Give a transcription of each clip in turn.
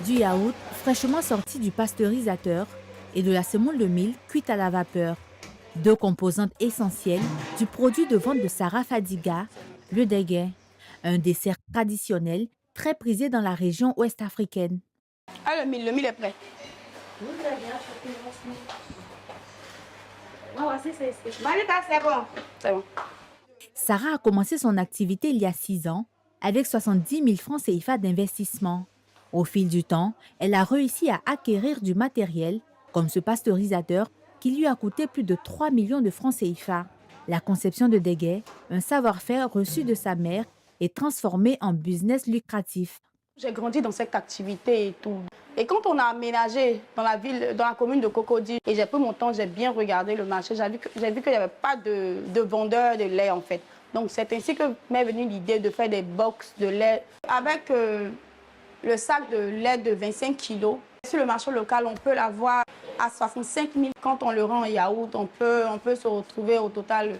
du yaourt fraîchement sorti du pasteurisateur et de la semoule de mil cuite à la vapeur, deux composantes essentielles du produit de vente de Sarah Fadiga, le dégué, un dessert traditionnel très prisé dans la région ouest africaine. Ah, le mil est prêt. C'est bon. C'est bon. Sarah a commencé son activité il y a 6 ans avec 70 000 francs CFA d'investissement. Au fil du temps, elle a réussi à acquérir du matériel, comme ce pasteurisateur, qui lui a coûté plus de 3 millions de francs CFA. La conception de Dégué, un savoir-faire reçu de sa mère, est transformé en business lucratif. J'ai grandi dans cette activité et tout. Et quand on a aménagé dans la ville, dans la commune de Cocody, et j'ai pris mon temps, j'ai bien regardé le marché, j'ai vu qu'il n'y avait pas de vendeurs de lait en fait. Donc c'est ainsi que m'est venue l'idée de faire des box de lait avec le sac de lait de 25 kilos. Sur le marché local, on peut l'avoir à 65 000. Quand on le rend en yaourt, on peut se retrouver au total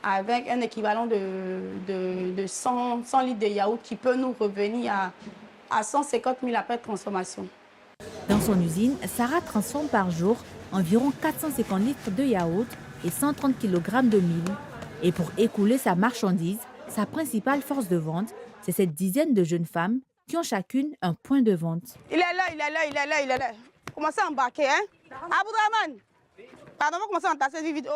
avec un équivalent de 100 litres de yaourt qui peut nous revenir à 150 000 après transformation. Dans son usine, Sarah transforme par jour environ 450 litres de yaourt et 130 kg de mil. Et pour écouler sa marchandise, sa principale force de vente, c'est cette dizaine de jeunes femmes qui ont chacune un point de vente. Il est là. Commencez à embarquer, hein? Aboudraman! Pardon, on va commencer à entasser vite.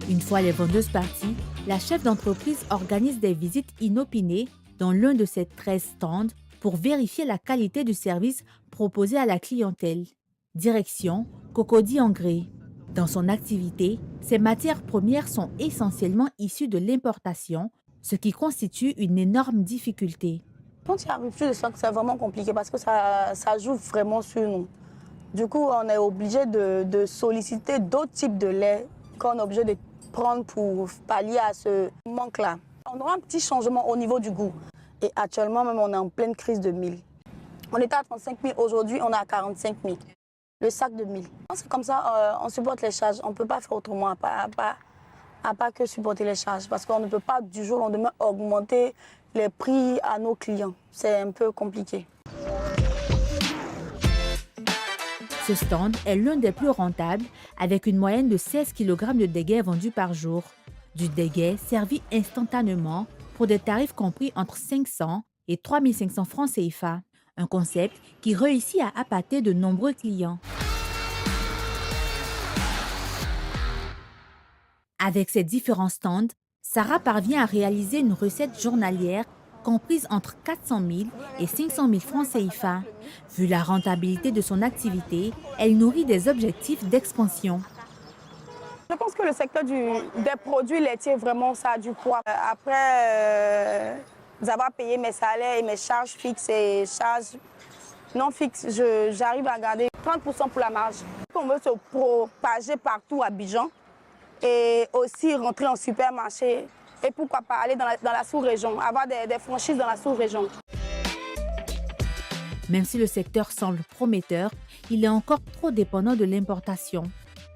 Une fois les vendeuses parties, la chef d'entreprise organise des visites inopinées dans l'un de ses 13 stands pour vérifier la qualité du service proposé à la clientèle. Direction Cocody Engrais. Dans son activité, ses matières premières sont essentiellement issues de l'importation, ce qui constitue une énorme difficulté. Quand il y a une rupture de stock, c'est vraiment compliqué parce que ça joue vraiment sur nous. Du coup, on est obligé de solliciter d'autres types de lait qu'on est obligé de prendre pour pallier à ce manque-là. On aura un petit changement au niveau du goût. Et actuellement, même, on est en pleine crise de mil. On était à 35 000, aujourd'hui, on est à 45 000. Le sac de mil. C'est comme ça, on supporte les charges. On ne peut pas faire autrement à pas que supporter les charges. Parce qu'on ne peut pas du jour au lendemain augmenter les prix à nos clients. C'est un peu compliqué. Ce stand est l'un des plus rentables, avec une moyenne de 16 kg de dégué vendus par jour. Du dégué servi instantanément pour des tarifs compris entre 500 et 3 500 francs CFA. Un concept qui réussit à appâter de nombreux clients. Avec ses différents stands, Sarah parvient à réaliser une recette journalière comprise entre 400 000 et 500 000 francs CFA. Vu la rentabilité de son activité, elle nourrit des objectifs d'expansion. Je pense que le secteur des produits laitiers, vraiment, ça a du poids. Après avoir payé mes salaires et mes charges fixes et charges non fixes, j'arrive à garder 30% pour la marge. On veut se propager partout à Abidjan et aussi rentrer en supermarché. Et pourquoi pas aller dans la sous-région, avoir des franchises dans la sous-région. Même si le secteur semble prometteur, il est encore trop dépendant de l'importation.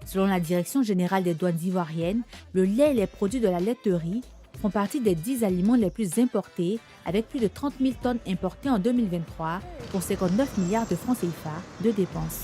Selon la Direction générale des douanes ivoiriennes, le lait et les produits de la laiterie font partie des 10 aliments les plus importés, avec plus de 30 000 tonnes importées en 2023 pour 59 milliards de francs CFA de dépenses.